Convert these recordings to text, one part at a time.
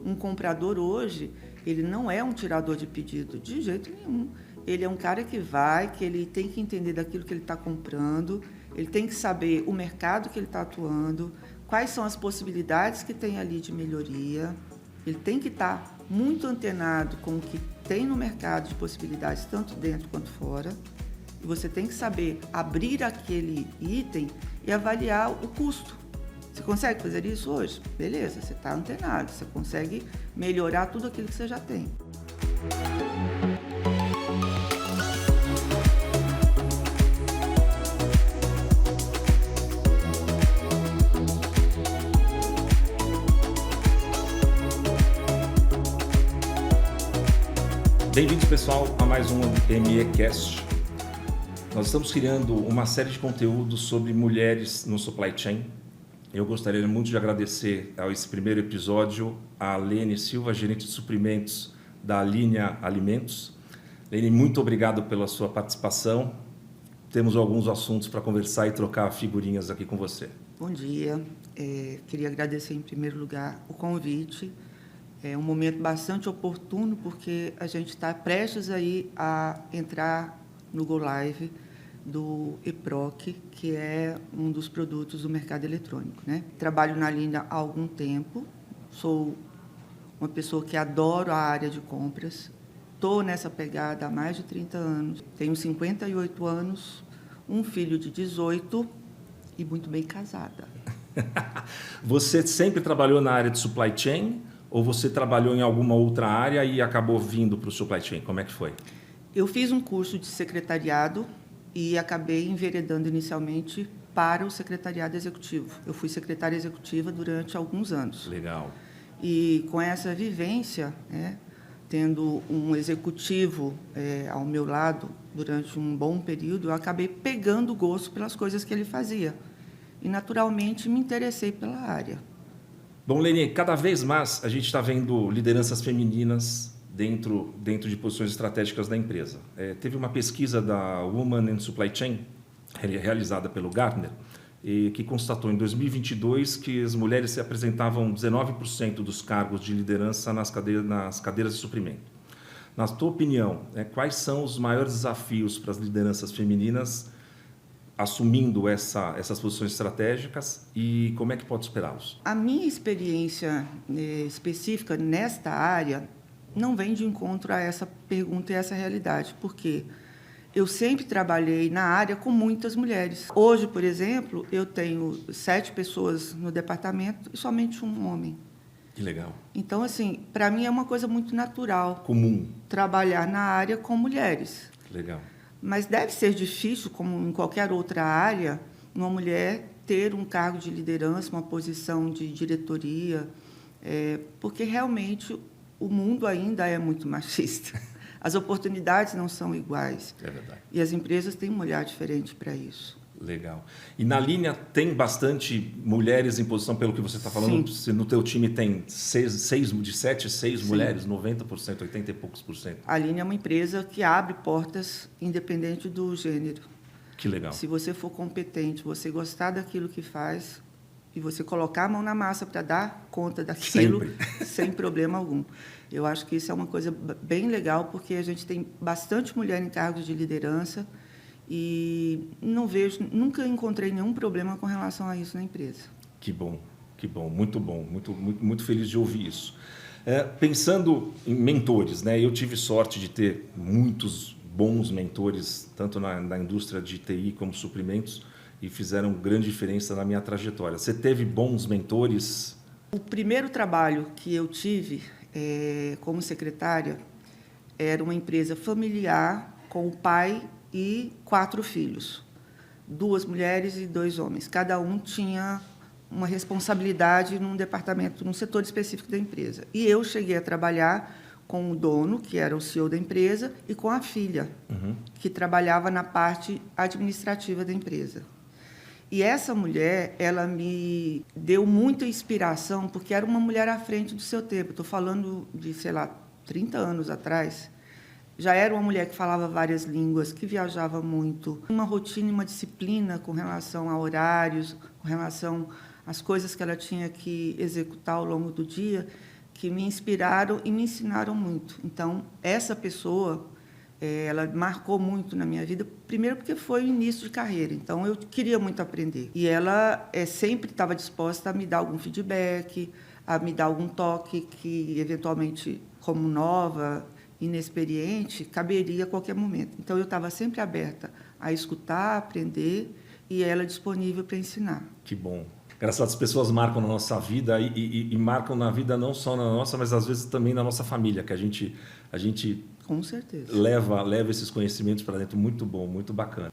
Um comprador hoje, ele não é um tirador de pedido, de jeito nenhum. Ele é um cara que ele tem que entender daquilo que ele está comprando, ele tem que saber o mercado que ele está atuando, quais são as possibilidades que tem ali de melhoria. Ele tem que estar muito antenado com o que tem no mercado de possibilidades, tanto dentro quanto fora. E você tem que saber abrir aquele item e avaliar o custo. Você consegue fazer isso hoje? Beleza, você está antenado, você consegue melhorar tudo aquilo que você já tem. Bem-vindos, pessoal, a mais um MEcast. Nós estamos criando uma série de conteúdos sobre mulheres no supply chain. Eu gostaria muito de agradecer a esse primeiro episódio a Lene Silva, gerente de suprimentos da Linha Alimentos. Lene, muito obrigado pela sua participação. Temos alguns assuntos para conversar e trocar figurinhas aqui com você. Bom dia. Queria agradecer em primeiro lugar o convite. É um momento bastante oportuno porque a gente está prestes aí a entrar no Go Live do EPROC, que é um dos produtos do mercado eletrônico, né? Trabalho na linha há algum tempo, sou uma pessoa que adoro a área de compras, estou nessa pegada há mais de 30 anos, tenho 58 anos, um filho de 18 e muito bem casada. Você sempre trabalhou na área de supply chain ou você trabalhou em alguma outra área e acabou vindo para o supply chain? Como é que foi? Eu fiz um curso de secretariado e acabei enveredando inicialmente para o secretariado executivo. Eu fui secretária executiva durante alguns anos. Legal. E com essa vivência, né, tendo um executivo ao meu lado durante um bom período, eu acabei pegando gosto pelas coisas que ele fazia. E, naturalmente, me interessei pela área. Bom, Lene, cada vez mais a gente está vendo lideranças femininas dentro de posições estratégicas da empresa. Teve uma pesquisa da Women in Supply Chain, realizada pelo Gartner, que constatou em 2022 que as mulheres se apresentavam 19% dos cargos de liderança nas cadeiras de suprimento. Na tua opinião, quais são os maiores desafios para as lideranças femininas assumindo essas posições estratégicas e como é que pode superá-los? A minha experiência específica nesta área não vem de encontro a essa pergunta e essa realidade, porque eu sempre trabalhei na área com muitas mulheres. Hoje, por exemplo, eu tenho 7 pessoas no departamento e somente um homem. Que legal. Então, assim, para mim é uma coisa muito natural. Comum. Trabalhar na área com mulheres. Legal. Mas deve ser difícil, como em qualquer outra área, uma mulher ter um cargo de liderança, uma posição de diretoria, porque realmente o mundo ainda é muito machista. As oportunidades não são iguais. É verdade. E as empresas têm um olhar diferente para isso. Legal. E na linha tem bastante mulheres em posição, pelo que você está falando? Sim. Se no teu time tem 6 Sim. mulheres, 90%, 80 e poucos por cento. A Linha é uma empresa que abre portas independente do gênero. Que legal. Se você for competente, você gostar daquilo que faz e você colocar a mão na massa para dar conta daquilo, sem problema algum. Eu acho que isso é uma coisa bem legal, porque a gente tem bastante mulher em cargos de liderança e nunca encontrei nenhum problema com relação a isso na empresa. Que bom, muito bom, muito feliz de ouvir isso. Pensando em mentores, né? Eu tive sorte de ter muitos bons mentores, tanto na indústria de TI como suprimentos, e fizeram grande diferença na minha trajetória. Você teve bons mentores? O primeiro trabalho que eu tive como secretária era uma empresa familiar com o pai e 4 filhos, 2 mulheres e 2 homens. Cada um tinha uma responsabilidade num departamento, num setor específico da empresa. E eu cheguei a trabalhar com o dono, que era o CEO da empresa, e com a filha, que trabalhava na parte administrativa da empresa. E essa mulher, ela me deu muita inspiração, porque era uma mulher à frente do seu tempo. Estou falando de, 30 anos atrás. Já era uma mulher que falava várias línguas, que viajava muito. Uma rotina e uma disciplina com relação a horários, com relação às coisas que ela tinha que executar ao longo do dia, que me inspiraram e me ensinaram muito. Então, essa pessoa, ela marcou muito na minha vida, primeiro porque foi o início de carreira, então eu queria muito aprender. E ela sempre estava disposta a me dar algum feedback, a me dar algum toque que, eventualmente, como nova, inexperiente, caberia a qualquer momento. Então, eu estava sempre aberta a escutar, a aprender, e ela disponível para ensinar. Que bom. Graças a Deus, as pessoas marcam na nossa vida e marcam na vida não só na nossa, mas às vezes também na nossa família, que a gente Com certeza. leva esses conhecimentos para dentro. Muito bom, muito bacana.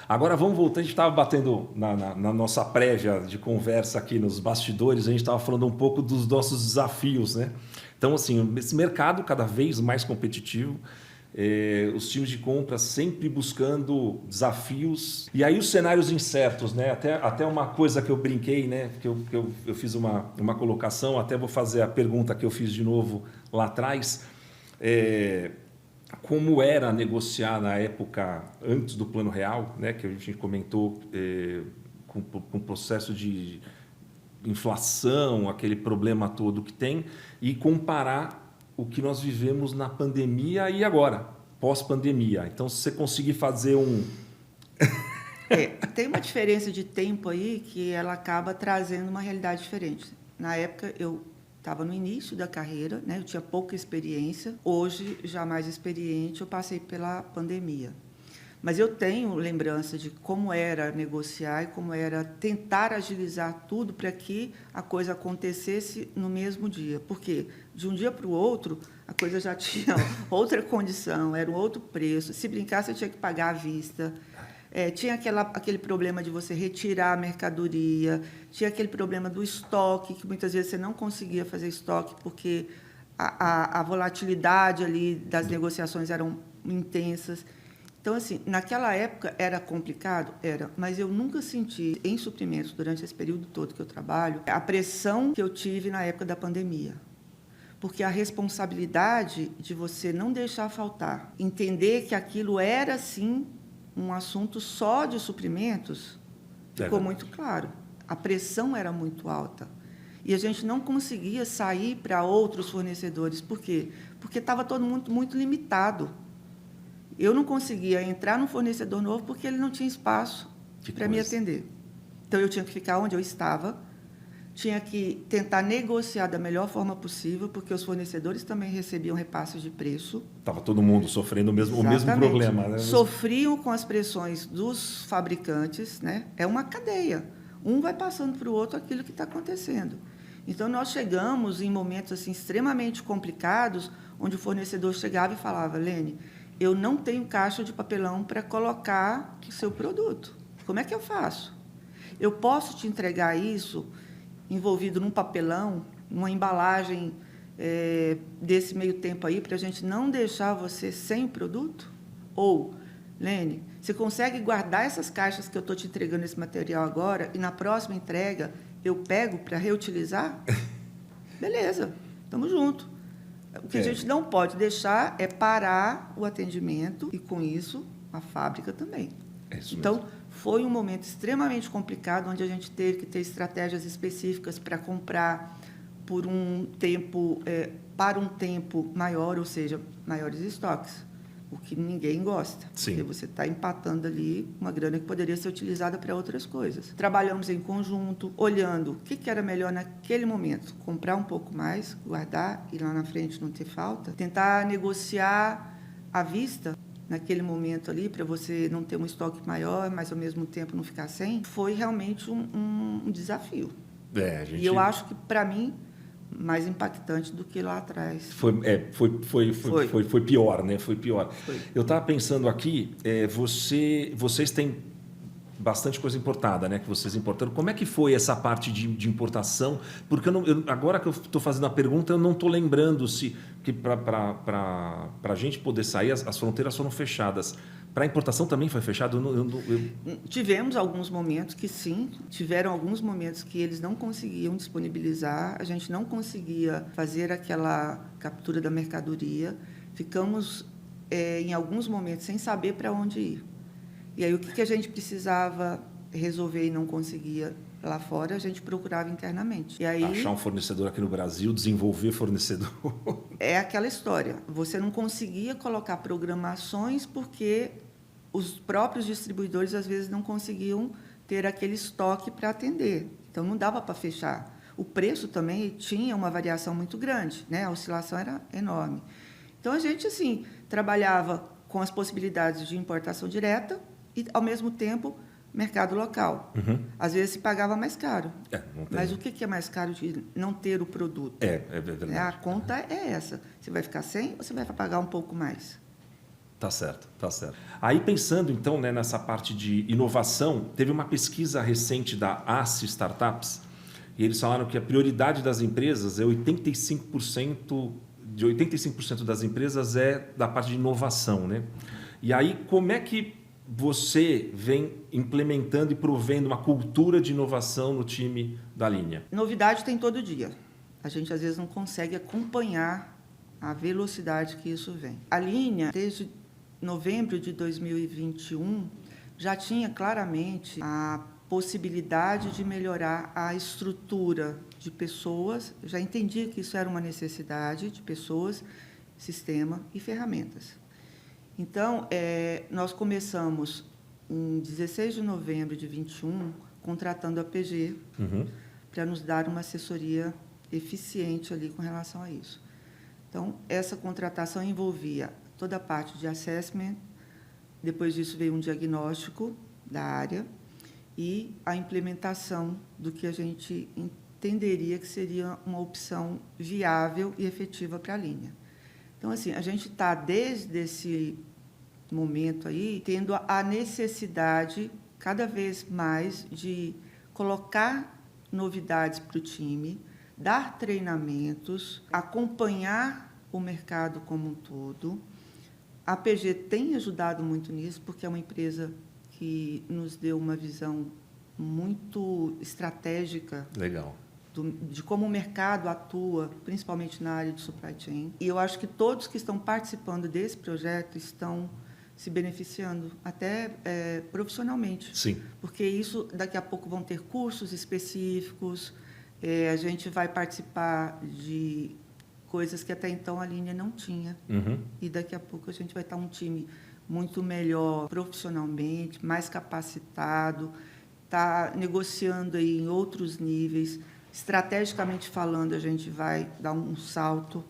Agora vamos voltar, a gente estava batendo na nossa prévia de conversa aqui nos bastidores, a gente estava falando um pouco dos nossos desafios, né? Então, assim, esse mercado cada vez mais competitivo, os times de compra sempre buscando desafios. E aí os cenários incertos, né? Até uma coisa que eu brinquei, né? Que eu fiz uma colocação, até vou fazer a pergunta que eu fiz de novo lá atrás. Como era negociar na época antes do Plano Real, né? Que a gente comentou com o processo de inflação, aquele problema todo que tem, e comparar o que nós vivemos na pandemia e agora, pós-pandemia. Então, se você conseguir fazer tem uma diferença de tempo aí que ela acaba trazendo uma realidade diferente. Na época, eu estava no início da carreira, né? Eu tinha pouca experiência. Hoje, já mais experiente, eu passei pela pandemia. Mas eu tenho lembrança de como era negociar e como era tentar agilizar tudo para que a coisa acontecesse no mesmo dia. Porque de um dia para o outro, a coisa já tinha outra condição, era um outro preço. Se brincar, você tinha que pagar à vista. Tinha aquele problema de você retirar a mercadoria, tinha aquele problema do estoque, que muitas vezes você não conseguia fazer estoque porque a volatilidade ali das negociações eram intensas. Então, assim, naquela época era complicado? Era, mas eu nunca senti em suprimentos, durante esse período todo que eu trabalho, a pressão que eu tive na época da pandemia. Porque a responsabilidade de você não deixar faltar, entender que aquilo era, sim, um assunto só de suprimentos, ficou muito claro. A pressão era muito alta. E a gente não conseguia sair para outros fornecedores. Por quê? Porque estava todo mundo muito limitado. Eu não conseguia entrar num fornecedor novo porque ele não tinha espaço para me atender. Então, eu tinha que ficar onde eu estava, tinha que tentar negociar da melhor forma possível, porque os fornecedores também recebiam repasses de preço. Estava todo mundo sofrendo o mesmo problema, né? Sofriam com as pressões dos fabricantes, né? É uma cadeia. Um vai passando para o outro aquilo que está acontecendo. Então, nós chegamos em momentos assim, extremamente complicados, onde o fornecedor chegava e falava: Lene, eu não tenho caixa de papelão para colocar o seu produto. Como é que eu faço? Eu posso te entregar isso envolvido num papelão, numa embalagem desse meio tempo aí, para a gente não deixar você sem o produto? Ou, Lene, você consegue guardar essas caixas que eu estou te entregando esse material agora e na próxima entrega eu pego para reutilizar? Beleza, estamos juntos. O que a gente não pode deixar é parar o atendimento e, com isso, a fábrica também. Então, foi um momento extremamente complicado, onde a gente teve que ter estratégias específicas para comprar por um tempo, para um tempo maior, ou seja, maiores estoques, o que ninguém gosta. Sim. Porque você está empatando ali uma grana que poderia ser utilizada para outras coisas. Trabalhamos em conjunto, olhando o que era melhor naquele momento. Comprar um pouco mais, guardar e lá na frente não ter falta. Tentar negociar à vista naquele momento ali, para você não ter um estoque maior, mas ao mesmo tempo não ficar sem. Foi realmente um desafio. E eu acho que, para mim, mais impactante do que lá atrás. Foi pior, né? Foi pior. Eu estava pensando aqui, vocês têm bastante coisa importada, né? Que vocês importaram. Como é que foi essa parte de importação? Porque agora que eu estou fazendo a pergunta, eu não estou lembrando se que para a gente poder sair, as fronteiras foram fechadas. Para a importação também foi fechado? Tivemos alguns momentos que sim, tiveram alguns momentos que eles não conseguiam disponibilizar, a gente não conseguia fazer aquela captura da mercadoria, ficamos em alguns momentos sem saber para onde ir. E aí o que a gente precisava resolver e não conseguia lá fora, a gente procurava internamente. E aí, achar um fornecedor aqui no Brasil, desenvolver fornecedor. é aquela história. Você não conseguia colocar programações porque os próprios distribuidores, às vezes, não conseguiam ter aquele estoque para atender. Então, não dava para fechar. O preço também tinha uma variação muito grande, né? A oscilação era enorme. Então, a gente, assim, trabalhava com as possibilidades de importação direta e, ao mesmo tempo, mercado local. Às vezes se pagava mais caro. Não tem. Mas o que é mais caro de não ter o produto? É verdade. A conta é essa. Você vai ficar sem ou você vai pagar um pouco mais? Tá certo. Aí pensando então, né, nessa parte de inovação, teve uma pesquisa recente da ACE Startups e eles falaram que a prioridade das empresas é 85% das empresas é da parte de inovação, né? E aí como é que você vem implementando e provendo uma cultura de inovação no time da linha? Novidade tem todo dia. A gente, às vezes, não consegue acompanhar a velocidade que isso vem. A linha, desde novembro de 2021, já tinha claramente a possibilidade de melhorar a estrutura de pessoas. Já entendia que isso era uma necessidade de pessoas, sistema e ferramentas. Então, nós começamos em 16 de novembro de 21, contratando a PG para nos dar uma assessoria eficiente ali com relação a isso. Então, essa contratação envolvia toda a parte de assessment, depois disso veio um diagnóstico da área e a implementação do que a gente entenderia que seria uma opção viável e efetiva para a linha. Então, assim, a gente está, desde esse momento aí, tendo a necessidade, cada vez mais, de colocar novidades para o time, dar treinamentos, acompanhar o mercado como um todo. A PG tem ajudado muito nisso, porque é uma empresa que nos deu uma visão muito estratégica. Legal. De como o mercado atua, principalmente na área de supply chain. E eu acho que todos que estão participando desse projeto estão se beneficiando, até profissionalmente. Sim. Porque isso, daqui a pouco, vão ter cursos específicos, a gente vai participar de coisas que até então a linha não tinha. E daqui a pouco a gente vai estar um time muito melhor profissionalmente, mais capacitado, está negociando aí em outros níveis. Estrategicamente falando, a gente vai dar um salto.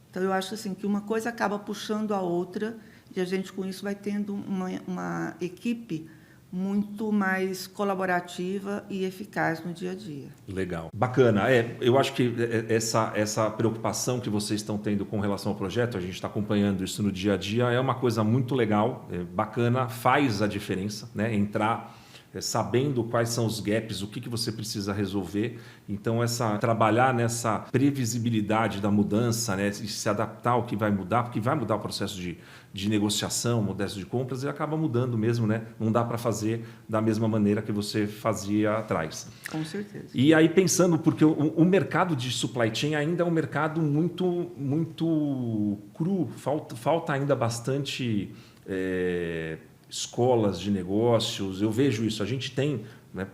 Então, eu acho assim, que uma coisa acaba puxando a outra e a gente, com isso, vai tendo uma equipe muito mais colaborativa e eficaz no dia a dia. Legal. Bacana. Eu acho que essa preocupação que vocês estão tendo com relação ao projeto, a gente está acompanhando isso no dia a dia, é uma coisa muito legal, bacana, faz a diferença, né? Entrar sabendo quais são os gaps, o que você precisa resolver. Então, trabalhar nessa previsibilidade da mudança, né, e se adaptar ao que vai mudar, porque vai mudar o processo de negociação, mudança de compras, e acaba mudando mesmo, né? Não dá para fazer da mesma maneira que você fazia atrás. Com certeza. E aí, pensando, porque o mercado de supply chain ainda é um mercado muito, muito cru, falta ainda bastante escolas de negócios. Eu vejo isso. A gente tem, né,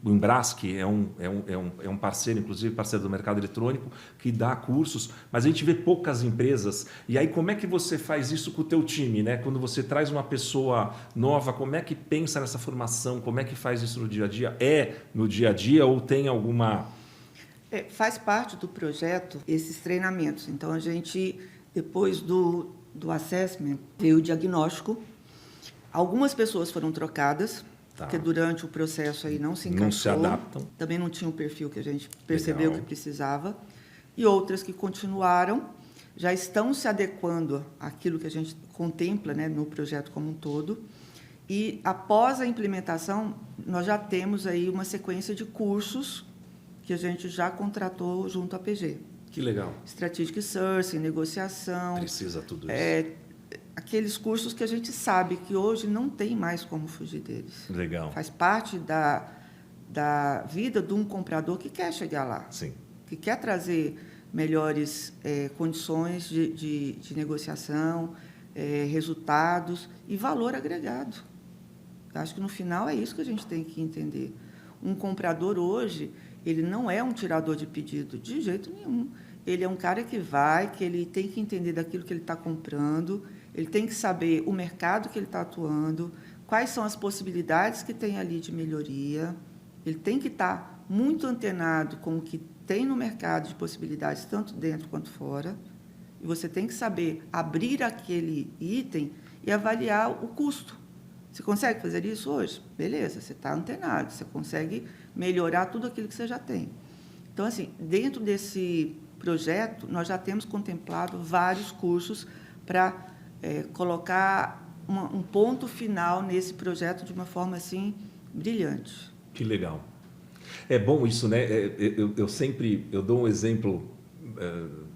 o Embrasc é um parceiro, inclusive parceiro do mercado eletrônico, que dá cursos, mas a gente vê poucas empresas. E aí, como é que você faz isso com o teu time, né? Quando você traz uma pessoa nova, como é que pensa nessa formação? Como é que faz isso no dia a dia? No dia a dia ou tem alguma... Faz parte do projeto esses treinamentos. Então, a gente, depois do assessment, veio o diagnóstico. Algumas pessoas foram trocadas, porque durante o processo aí não se encaixou. Não se adaptam. Também não tinha o perfil que a gente percebeu que precisava. E outras que continuaram, já estão se adequando àquilo que a gente contempla, né, no projeto como um todo. E, após a implementação, nós já temos aí uma sequência de cursos que a gente já contratou junto à PG. Que legal. Strategic Sourcing, negociação. Precisa tudo isso. Aqueles cursos que a gente sabe que hoje não tem mais como fugir deles. Legal. Faz parte da vida de um comprador que quer chegar lá. Sim. Que quer trazer melhores condições de negociação, resultados e valor agregado. Eu acho que, no final, é isso que a gente tem que entender. Um comprador hoje, ele não é um tirador de pedido, de jeito nenhum. Ele é um cara que ele tem que entender daquilo que ele está comprando, ele tem que saber o mercado que ele está atuando, quais são as possibilidades que tem ali de melhoria. Ele tem que estar muito antenado com o que tem no mercado de possibilidades, tanto dentro quanto fora. E você tem que saber abrir aquele item e avaliar o custo. Você consegue fazer isso hoje? Beleza, você está antenado, você consegue melhorar tudo aquilo que você já tem. Então, assim, dentro desse projeto, nós já temos contemplado vários cursos para colocar um ponto final nesse projeto de uma forma assim brilhante. Que legal. É bom isso, né? Eu dou um exemplo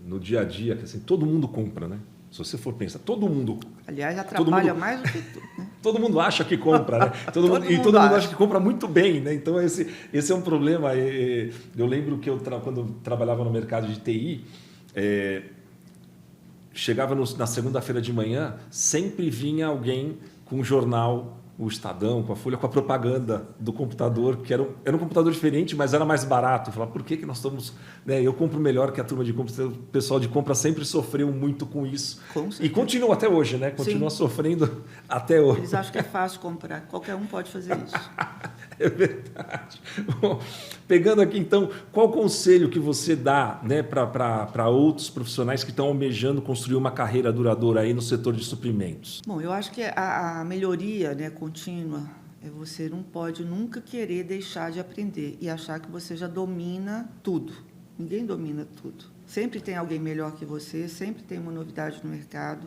no dia a dia, que assim, todo mundo compra, né? Se você for pensar, todo mundo... Aliás, atrapalha mais do que tudo, né? Todo mundo acha que compra, né? Todo mundo acha que compra muito bem, né? Então, esse é um problema. Eu lembro que quando eu trabalhava no mercado de TI, chegava na segunda-feira de manhã, sempre vinha alguém com um jornal, o Estadão, com a Folha, com a propaganda do computador, que era um computador diferente, mas era mais barato. Eu falava, por que nós estamos... Né, eu compro melhor que a turma de compra. O pessoal de compra sempre sofreu muito com isso. E continua até hoje, né? Continua sofrendo até hoje. Eles acham que é fácil comprar. Qualquer um pode fazer isso. É verdade. Bom, pegando aqui, então, qual conselho que você dá, né, para outros profissionais que estão almejando construir uma carreira duradoura aí no setor de suprimentos? Bom, eu acho que a melhoria, né, contínua, você não pode nunca querer deixar de aprender e achar que você já domina tudo. Ninguém domina tudo. Sempre tem alguém melhor que você, sempre tem uma novidade no mercado.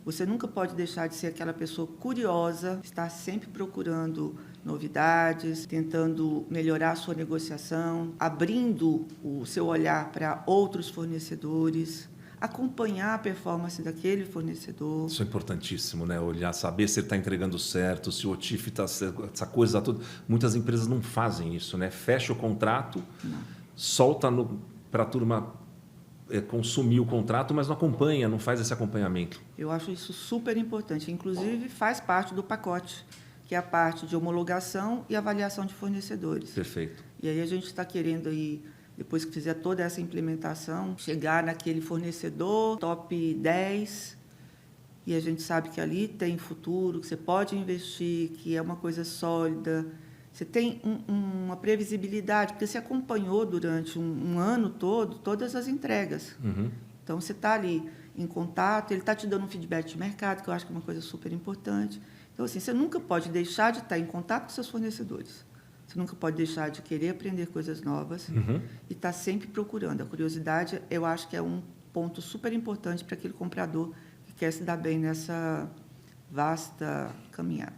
Você nunca pode deixar de ser aquela pessoa curiosa, estar sempre procurando novidades, tentando melhorar a sua negociação, abrindo o seu olhar para outros fornecedores, acompanhar a performance daquele fornecedor. Isso é importantíssimo, né? Olhar, saber se ele está entregando certo, se o OTIF está... Essa coisa toda. Muitas empresas não fazem isso, né? Fecha o contrato, solta para a turma consumir o contrato, mas não acompanha, não faz esse acompanhamento. Eu acho isso super importante. Inclusive, faz parte do pacote, que é a parte de homologação e avaliação de fornecedores. Perfeito. E aí a gente está querendo, aí, depois que fizer toda essa implementação, chegar naquele fornecedor top 10, e a gente sabe que ali tem futuro, que você pode investir, que é uma coisa sólida. Você tem uma previsibilidade, porque você acompanhou durante um ano todo todas as entregas. Uhum. Então, você está ali em contato, ele está te dando um feedback de mercado, que eu acho que é uma coisa super importante. Então, assim, você nunca pode deixar de estar em contato com seus fornecedores. Você nunca pode deixar de querer aprender coisas novas e estar sempre procurando. A curiosidade, eu acho que é um ponto super importante para aquele comprador que quer se dar bem nessa vasta caminhada.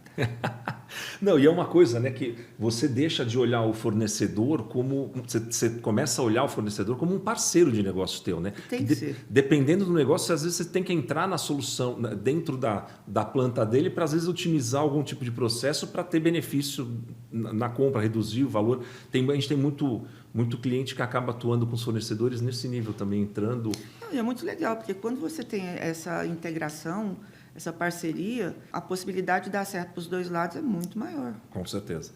Não, e é uma coisa, né, que você deixa de olhar o fornecedor como... Você começa a olhar o fornecedor como um parceiro de negócio teu, né? Tem que ser. Dependendo do negócio, às vezes você tem que entrar na solução, dentro da planta dele, para às vezes otimizar algum tipo de processo para ter benefício na compra, reduzir o valor. A gente tem muito cliente que acaba atuando com os fornecedores nesse nível também, entrando... E é muito legal, porque quando você tem essa integração, essa parceria, a possibilidade de dar certo para os dois lados é muito maior. Com certeza.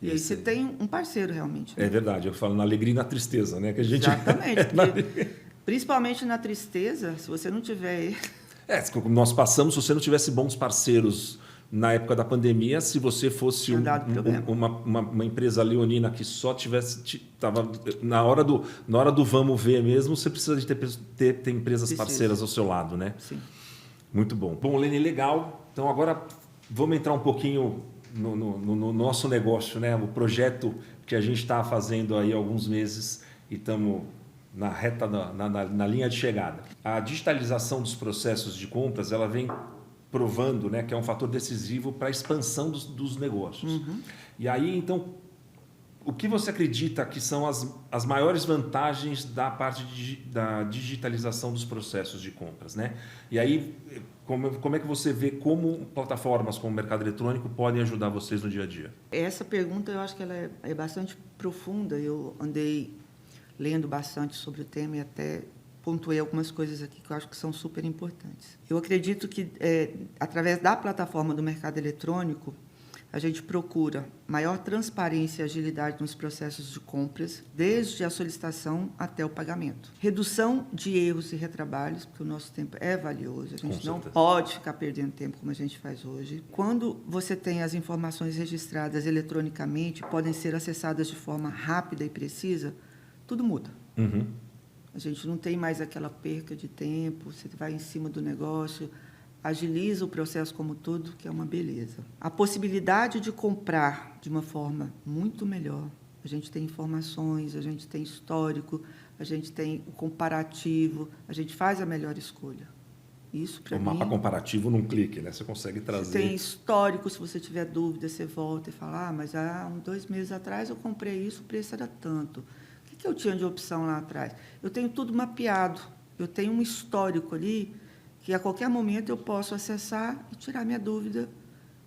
E aí você tem um parceiro realmente. Né? É verdade, eu falo na alegria e na tristeza, né? Que a gente... Exatamente, porque, principalmente na tristeza, se você não tiver ele... Como nós passamos, se você não tivesse bons parceiros na época da pandemia, se você fosse uma empresa leonina que só tava na hora do vamos ver mesmo, você precisa de ter empresas parceiras ao seu lado, né? Sim. Muito bom. Bom, Lene, legal. Então agora vamos entrar um pouquinho no nosso negócio, né? O projeto que a gente está fazendo aí há alguns meses e estamos na reta, na linha de chegada. A digitalização dos processos de compras, ela vem provando, né, que é um fator decisivo para a expansão dos negócios. E aí, então, o que você acredita que são as maiores vantagens da parte da digitalização dos processos de compras, né? E aí, como é que você vê como plataformas como o mercado eletrônico podem ajudar vocês no dia a dia? Essa pergunta, eu acho que ela é bastante profunda. Eu andei lendo bastante sobre o tema e até pontuei algumas coisas aqui que eu acho que são super importantes. Eu acredito que, através da plataforma do mercado eletrônico, A gente procura maior transparência e agilidade nos processos de compras, desde a solicitação até o pagamento. Redução de erros e retrabalhos, porque o nosso tempo é valioso. A gente não pode ficar perdendo tempo como a gente faz hoje. Quando você tem as informações registradas eletronicamente, podem ser acessadas de forma rápida e precisa, tudo muda. Uhum. A gente não tem mais aquela perca de tempo, você vai em cima do negócio, agiliza o processo como todo, que é uma beleza. A possibilidade de comprar de uma forma muito melhor. A gente tem informações, a gente tem histórico, a gente tem o comparativo, a gente faz a melhor escolha. Isso, para mim... O mapa comparativo num clique, né? Você consegue trazer... Você tem histórico, se você tiver dúvida, você volta e fala, mas há 2 meses atrás eu comprei isso, o preço era tanto. O que eu tinha de opção lá atrás? Eu tenho tudo mapeado, eu tenho um histórico ali, que a qualquer momento eu posso acessar e tirar minha dúvida.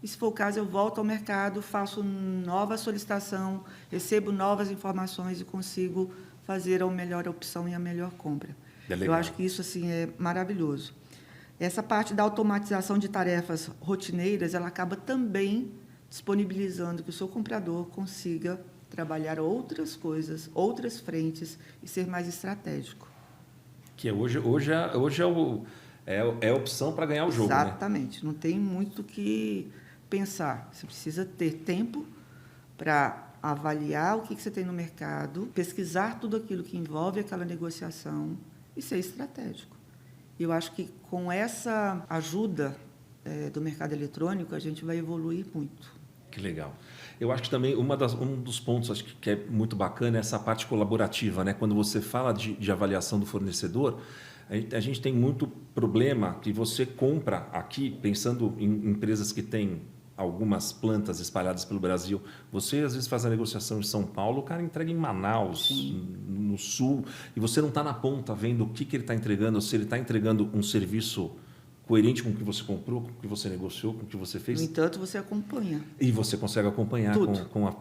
E, se for o caso, eu volto ao mercado, faço nova solicitação, recebo novas informações e consigo fazer a melhor opção e a melhor compra. Eu acho que isso assim, é maravilhoso. Essa parte da automatização de tarefas rotineiras, ela acaba também disponibilizando que o seu comprador consiga trabalhar outras coisas, outras frentes e ser mais estratégico. Que hoje é a opção para ganhar o jogo, Exatamente. Né? Não tem muito o que pensar. Você precisa ter tempo para avaliar o que você tem no mercado, pesquisar tudo aquilo que envolve aquela negociação e ser estratégico. E eu acho que com essa ajuda do mercado eletrônico, a gente vai evoluir muito. Que legal. Eu acho que também um dos pontos acho que é muito bacana é essa parte colaborativa, né? Quando você fala de avaliação do fornecedor, a gente tem muito problema que você compra aqui, pensando em empresas que têm algumas plantas espalhadas pelo Brasil. Você, às vezes, faz a negociação em São Paulo, o cara entrega em Manaus, no Sul, e você não está na ponta vendo o que ele está entregando, se ele está entregando um serviço coerente com o que você comprou, com o que você negociou, com o que você fez. No entanto, você acompanha. E você consegue acompanhar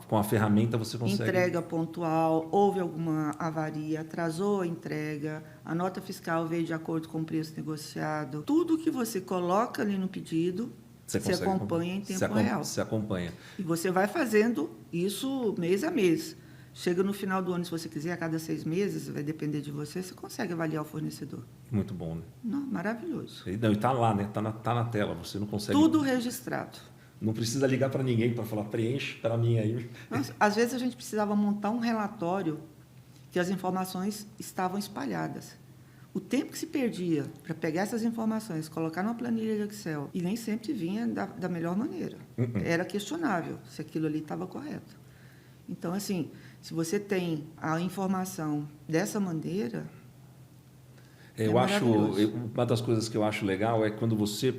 com a ferramenta, você consegue... Entrega pontual, houve alguma avaria, atrasou a entrega, a nota fiscal veio de acordo com o preço negociado. Tudo que você coloca ali no pedido, você acompanha em tempo real. Você acompanha. E você vai fazendo isso mês a mês. Chega no final do ano, se você quiser, a cada 6 meses, vai depender de você, você consegue avaliar o fornecedor. Muito bom, né? Não, maravilhoso. E está lá, né? Está na tela, você não consegue... Tudo registrado. Não precisa ligar para ninguém para falar, preenche para mim aí. Nossa, às vezes a gente precisava montar um relatório que as informações estavam espalhadas. O tempo que se perdia para pegar essas informações, colocar numa planilha de Excel, e nem sempre vinha da melhor maneira. Era questionável se aquilo ali estava correto. Então, assim, se você tem a informação dessa maneira, uma das coisas que eu acho legal é quando você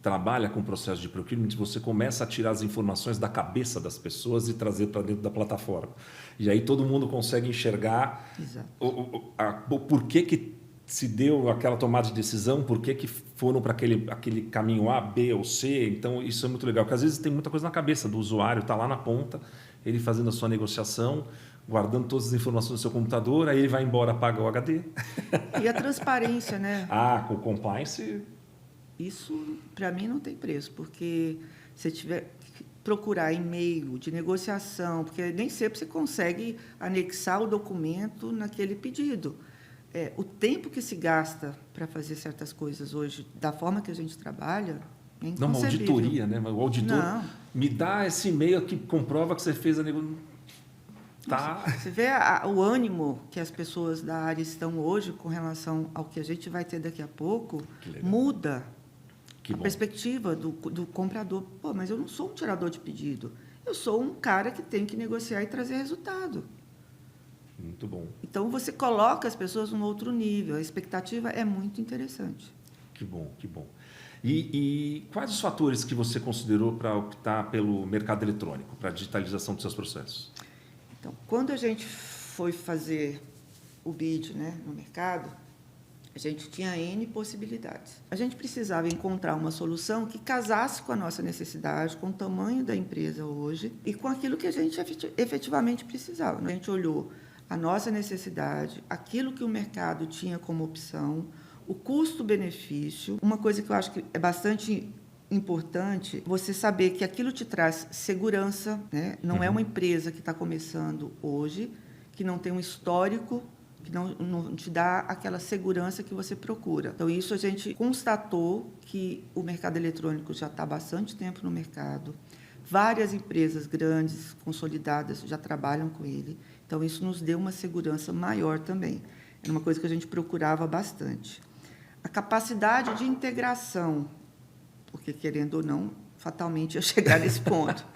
trabalha com o processo de procurement, você começa a tirar as informações da cabeça das pessoas e trazer para dentro da plataforma. E aí todo mundo consegue enxergar o porquê que se deu aquela tomada de decisão, porquê que foram para aquele caminho A, B ou C. Então, isso é muito legal, porque às vezes tem muita coisa na cabeça do usuário, está lá na ponta, ele fazendo a sua negociação, guardando todas as informações no seu computador, aí ele vai embora, apaga o HD. E a transparência, né? Com o compliance... Isso, para mim, não tem preço, porque se tiver que procurar e-mail de negociação, porque nem sempre você consegue anexar o documento naquele pedido. O tempo que se gasta para fazer certas coisas hoje, da forma que a gente trabalha, é inconcebível. Não, uma auditoria, né? O auditor me dá esse e-mail que comprova que você fez a negociação. Tá. Você vê o ânimo que as pessoas da área estão hoje com relação ao que a gente vai ter daqui a pouco, muda a perspectiva do comprador. Pô, mas eu não sou um tirador de pedido. Eu sou um cara que tem que negociar e trazer resultado. Muito bom. Então, você coloca as pessoas num outro nível. A expectativa é muito interessante. Que bom, que bom. E quais os fatores que você considerou para optar pelo mercado eletrônico, para a digitalização dos seus processos? Então, quando a gente foi fazer o bid, né, no mercado, a gente tinha N possibilidades. A gente precisava encontrar uma solução que casasse com a nossa necessidade, com o tamanho da empresa hoje e com aquilo que a gente efetivamente precisava. A gente olhou a nossa necessidade, aquilo que o mercado tinha como opção, o custo-benefício. Uma coisa que eu acho que é bastante importante você saber que aquilo te traz segurança, né? Não é uma empresa que está começando hoje, que não tem um histórico, que não te dá aquela segurança que você procura. Então, isso a gente constatou que o mercado eletrônico já está há bastante tempo no mercado. Várias empresas grandes, consolidadas, já trabalham com ele. Então, isso nos deu uma segurança maior também. Era uma coisa que a gente procurava bastante. A capacidade de integração, porque, querendo ou não, fatalmente ia chegar nesse ponto.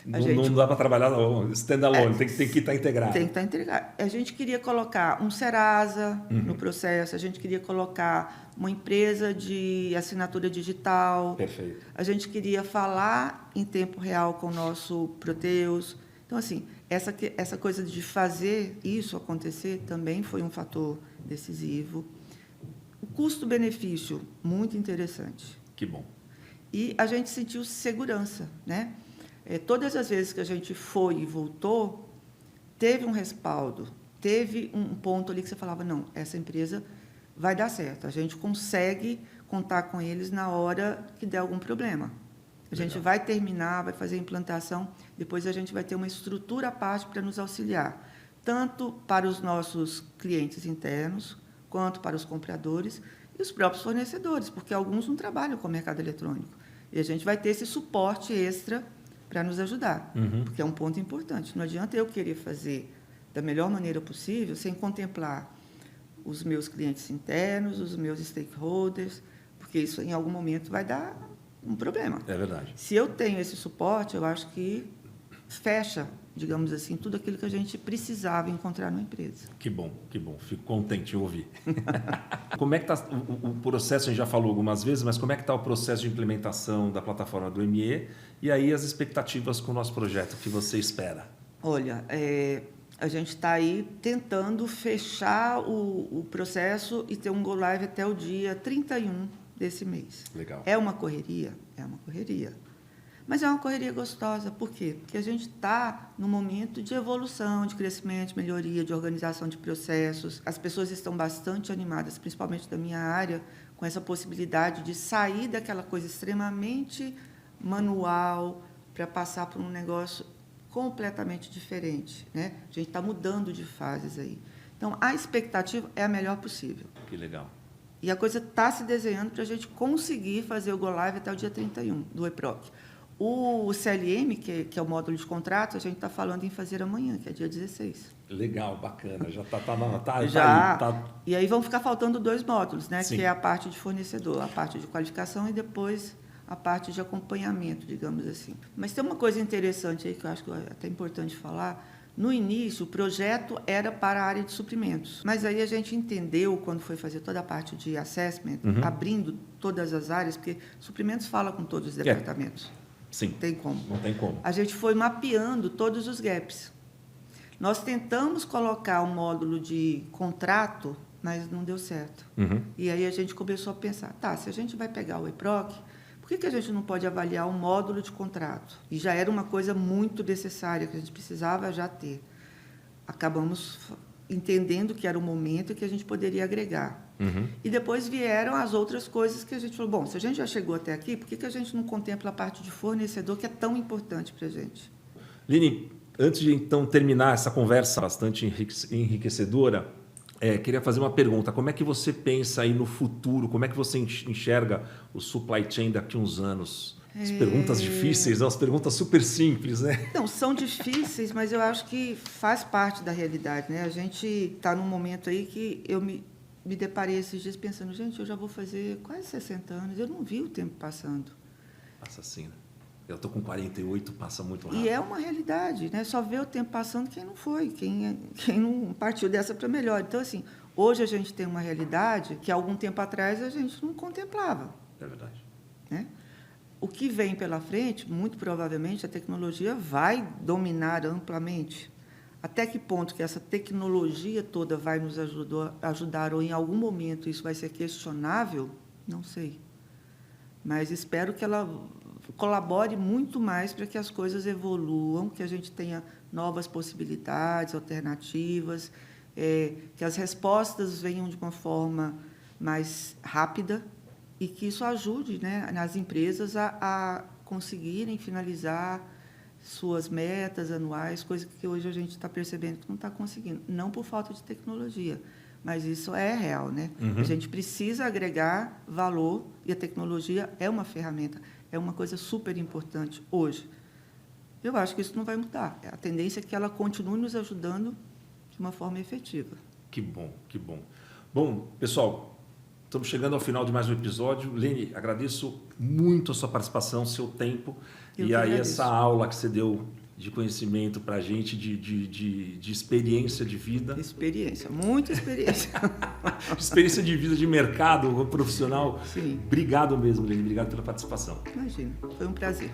Não dá para trabalhar standalone, tem que estar integrado. Tem que estar integrado. A gente queria colocar um Serasa no processo, a gente queria colocar uma empresa de assinatura digital. Perfeito. A gente queria falar em tempo real com o nosso Proteus. Então, assim, essa coisa de fazer isso acontecer também foi um fator decisivo. O custo-benefício, muito interessante. Que bom. E a gente sentiu segurança, né? Todas as vezes que a gente foi e voltou, teve um respaldo, teve um ponto ali que você falava, não, essa empresa vai dar certo, a gente consegue contar com eles na hora que der algum problema. A gente vai terminar, vai fazer a implantação, depois a gente vai ter uma estrutura à parte para nos auxiliar, tanto para os nossos clientes internos, quanto para os compradores e os próprios fornecedores, porque alguns não trabalham com o mercado eletrônico. E a gente vai ter esse suporte extra para nos ajudar, porque é um ponto importante. Não adianta eu querer fazer da melhor maneira possível sem contemplar os meus clientes internos, os meus stakeholders, porque isso em algum momento vai dar um problema. É verdade. Se eu tenho esse suporte, eu acho que fecha, digamos assim, tudo aquilo que a gente precisava encontrar numa empresa. Que bom. Fico contente de ouvir. Como é que está o processo? A gente já falou algumas vezes, mas como é que está o processo de implementação da plataforma do ME e aí as expectativas com o nosso projeto, o que você espera? Olha, a gente está aí tentando fechar o processo e ter um go live até o dia 31 desse mês. Legal. É uma correria? É uma correria. Mas é uma correria gostosa. Por quê? Porque a gente está num momento de evolução, de crescimento, de melhoria, de organização de processos. As pessoas estão bastante animadas, principalmente da minha área, com essa possibilidade de sair daquela coisa extremamente manual para passar por um negócio completamente diferente, né? A gente está mudando de fases aí. Então, a expectativa é a melhor possível. Que legal. E a coisa está se desenhando para a gente conseguir fazer o Go Live até o dia 31 do EPROC. O CLM, que é o módulo de contratos, a gente está falando em fazer amanhã, que é dia 16. Legal, bacana. Já está E aí vão ficar faltando 2 módulos, né? Sim. Que é a parte de fornecedor, a parte de qualificação e depois a parte de acompanhamento, digamos assim. Mas tem uma coisa interessante aí que eu acho que é até importante falar. No início, o projeto era para a área de suprimentos, mas aí a gente entendeu, quando foi fazer toda a parte de assessment, abrindo todas as áreas, porque suprimentos fala com todos os departamentos. Sim. Não tem como. Não tem como. A gente foi mapeando todos os gaps. Nós tentamos colocar um módulo de contrato, mas não deu certo. E aí a gente começou a pensar, se a gente vai pegar o EPROC, por que a gente não pode avaliar um módulo de contrato? E já era uma coisa muito necessária, que a gente precisava já ter. Acabamos entendendo que era o momento que a gente poderia agregar. E depois vieram as outras coisas que a gente falou, bom, se a gente já chegou até aqui, por que a gente não contempla a parte de fornecedor, que é tão importante para a gente? Line, antes de então terminar essa conversa bastante enriquecedora, queria fazer uma pergunta. Como é que você pensa aí no futuro? Como é que você enxerga o supply chain daqui a uns anos? As perguntas difíceis, as perguntas super simples, né? Não, são difíceis, mas eu acho que faz parte da realidade, né? A gente está num momento aí que eu me deparei esses dias pensando, gente, eu já vou fazer quase 60 anos, eu não vi o tempo passando. Passa assim, né? Eu estou com 48, passa muito rápido. E é uma realidade, né? Só vê o tempo passando quem não foi, quem não partiu dessa para melhor. Então, assim, hoje a gente tem uma realidade que, há algum tempo atrás, a gente não contemplava. É verdade. Né? O que vem pela frente, muito provavelmente, a tecnologia vai dominar amplamente. Até que ponto que essa tecnologia toda vai nos ajudar ou, em algum momento, isso vai ser questionável, não sei. Mas espero que ela colabore muito mais para que as coisas evoluam, que a gente tenha novas possibilidades, alternativas, que as respostas venham de uma forma mais rápida, e que isso ajude, né, as empresas a conseguirem finalizar suas metas anuais, coisa que hoje a gente está percebendo que não está conseguindo. Não por falta de tecnologia, mas isso é real, né? A gente precisa agregar valor e a tecnologia é uma ferramenta, é uma coisa super importante hoje. Eu acho que isso não vai mudar. A tendência é que ela continue nos ajudando de uma forma efetiva. Que bom, que bom. Bom, pessoal, estamos chegando ao final de mais um episódio. Lene, agradeço muito a sua participação, seu tempo e aí essa aula que você deu de conhecimento para a gente, de experiência de vida. Experiência, muita experiência. Experiência de vida, de mercado profissional. Sim. Obrigado mesmo, Lene. Obrigado pela participação. Imagina, foi um prazer.